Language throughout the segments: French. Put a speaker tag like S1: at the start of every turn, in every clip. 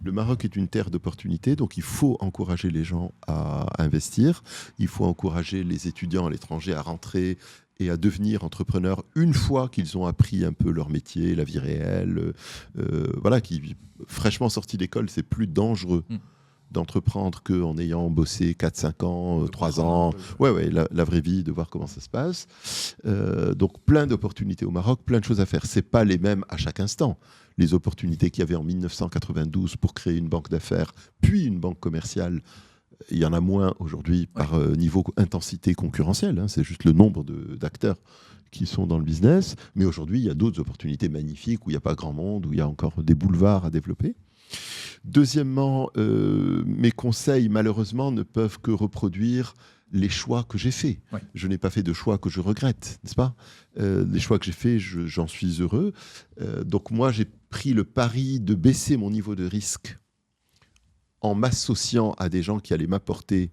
S1: Le Maroc est une terre d'opportunités, donc il faut encourager les gens à investir. Il faut encourager les étudiants à l'étranger à rentrer et à devenir entrepreneurs une fois qu'ils ont appris un peu leur métier, la vie réelle. Voilà, qui fraîchement sortis d'école, c'est plus dangereux d'entreprendre qu'en ayant bossé 4-5 ans, 3 ans. Ouais, la vraie vie, de voir comment ça se passe. Donc plein d'opportunités au Maroc, plein de choses à faire. C'est pas les mêmes à chaque instant. Les opportunités qu'il y avait en 1992 pour créer une banque d'affaires, puis une banque commerciale, il y en a moins aujourd'hui par niveau intensité concurrentielle. Hein. C'est juste le nombre d'acteurs qui sont dans le business. Mais aujourd'hui, il y a d'autres opportunités magnifiques où il n'y a pas grand monde, où il y a encore des boulevards à développer. Deuxièmement, mes conseils, malheureusement, ne peuvent que reproduire les choix que j'ai faits. Ouais. Je n'ai pas fait de choix que je regrette, n'est-ce pas ? Les choix que j'ai faits, j'en suis heureux. Donc moi, j'ai pris le pari de baisser mon niveau de risque en m'associant à des gens qui allaient m'apporter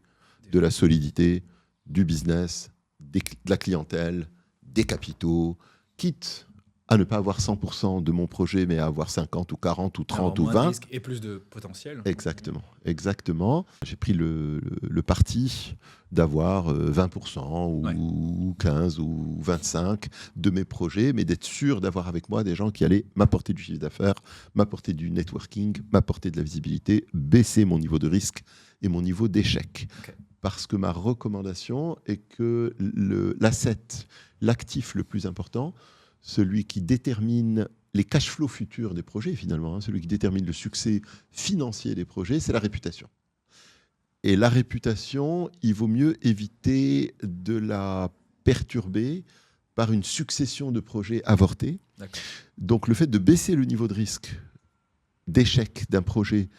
S1: de la solidité, du business, de la clientèle, des capitaux, quitte à ne pas avoir 100% de mon projet, mais à avoir 50 ou 40 ou 30 ou 20. Moins de risque
S2: et plus de potentiel.
S1: Exactement. J'ai pris le parti d'avoir 20% ou 15 ou 25 de mes projets, mais d'être sûr d'avoir avec moi des gens qui allaient m'apporter du chiffre d'affaires, m'apporter du networking, m'apporter de la visibilité, baisser mon niveau de risque et mon niveau d'échec. Okay. Parce que ma recommandation est que l'asset, l'actif le plus important, celui qui détermine les cash flows futurs des projets, finalement, hein, celui qui détermine le succès financier des projets, c'est la réputation. Et la réputation, il vaut mieux éviter de la perturber par une succession de projets avortés. D'accord. Donc le fait de baisser le niveau de risque d'échec d'un projet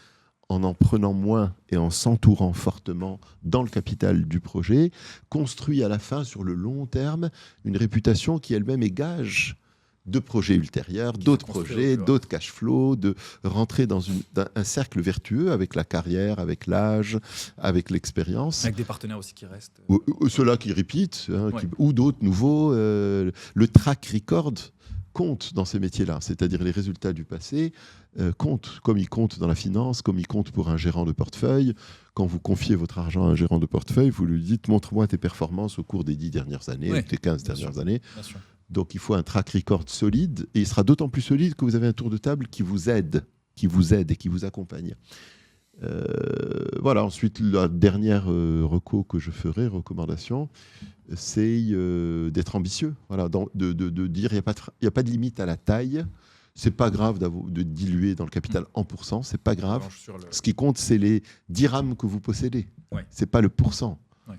S1: en prenant moins et en s'entourant fortement dans le capital du projet, construit à la fin, sur le long terme, une réputation qui elle-même est gage de projets ultérieurs, d'autres projets, d'autres cash flows, de rentrer dans un cercle vertueux avec la carrière, avec l'âge, avec l'expérience.
S2: Avec des partenaires aussi qui restent.
S1: Ceux-là qui repeat, hein, ou d'autres nouveaux. Le track record compte dans ces métiers-là, c'est-à-dire les résultats du passé comptent, comme ils comptent dans la finance, comme ils comptent pour un gérant de portefeuille. Quand vous confiez votre argent à un gérant de portefeuille, vous lui dites « montre-moi tes performances au cours des 10 dernières années, ou tes 15 dernières années ». Donc il faut un track record solide, et il sera d'autant plus solide que vous avez un tour de table qui vous aide et qui vous accompagne. Voilà, ensuite, la dernière recommandation, c'est d'être ambitieux. Voilà, de dire il n'y a pas de limite à la taille. C'est pas grave de diluer dans le capital en pourcent, c'est pas grave. Ce qui compte, c'est les dirhams que vous possédez. Ouais. C'est pas le pourcent,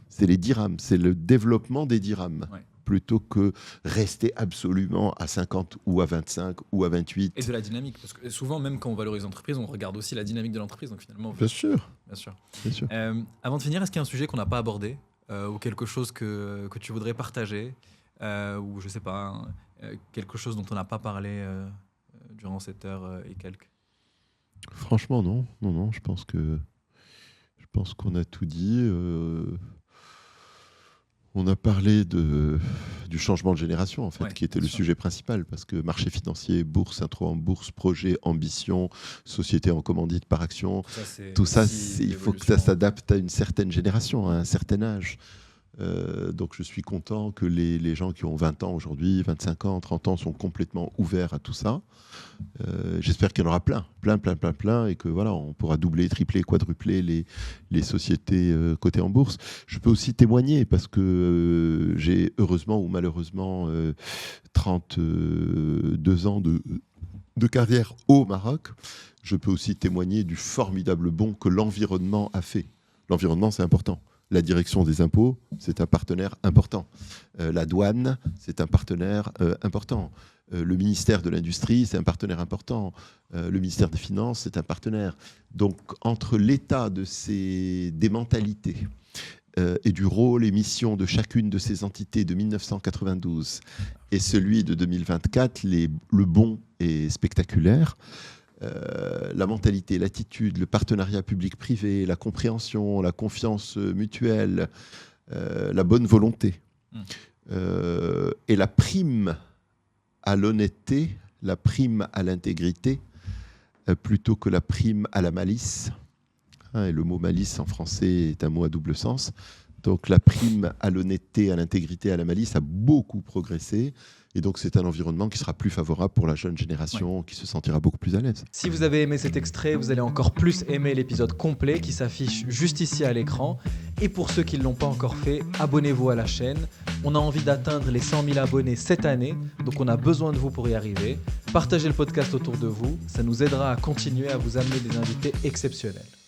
S1: c'est les dirhams, c'est le développement des dirhams. Ouais. Plutôt que rester absolument à 50 ou à 25 ou à 28.
S2: Et de la dynamique, parce que souvent, même quand on valorise l'entreprise, on regarde aussi la dynamique de l'entreprise. Donc finalement,
S1: Bien sûr.
S2: Avant de finir, est-ce qu'il y a un sujet qu'on n'a pas abordé ou quelque chose que tu voudrais partager ou je sais pas, quelque chose dont on n'a pas parlé durant cette heure et quelques?
S1: Franchement, non. Je pense qu'on a tout dit. On a parlé du changement de génération, en fait, qui était le sujet principal, parce que marché financier, bourse, intro en bourse, projet, ambition, société en commandite par action, tout ça, il faut que ça s'adapte à une certaine génération, à un certain âge. Donc je suis content que les gens qui ont 20 ans aujourd'hui, 25 ans, 30 ans sont complètement ouverts à tout ça. J'espère qu'il y en aura plein, et que voilà, on pourra doubler, tripler, quadrupler les sociétés cotées en bourse. Je peux aussi témoigner parce que j'ai heureusement ou malheureusement 32 ans de carrière au Maroc. Je peux aussi témoigner du formidable bond que l'environnement a fait. L'environnement, c'est important. La direction des impôts, c'est un partenaire important. La douane, c'est un partenaire important. Le ministère de l'Industrie, c'est un partenaire important. Le ministère des Finances, c'est un partenaire. Donc, entre l'état des mentalités et du rôle et mission de chacune de ces entités de 1992 et celui de 2024, le bond est spectaculaire. La mentalité, l'attitude, le partenariat public-privé, la compréhension, la confiance mutuelle, la bonne volonté et la prime à l'honnêteté, la prime à l'intégrité plutôt que la prime à la malice. Et le mot malice en français est un mot à double sens. Donc la prime à l'honnêteté, à l'intégrité, à la malice a beaucoup progressé. Et donc c'est un environnement qui sera plus favorable pour la jeune génération, qui se sentira beaucoup plus à l'aise.
S3: Si vous avez aimé cet extrait, vous allez encore plus aimer l'épisode complet qui s'affiche juste ici à l'écran. Et pour ceux qui ne l'ont pas encore fait, abonnez-vous à la chaîne. On a envie d'atteindre les 100 000 abonnés cette année, donc on a besoin de vous pour y arriver. Partagez le podcast autour de vous, ça nous aidera à continuer à vous amener des invités exceptionnels.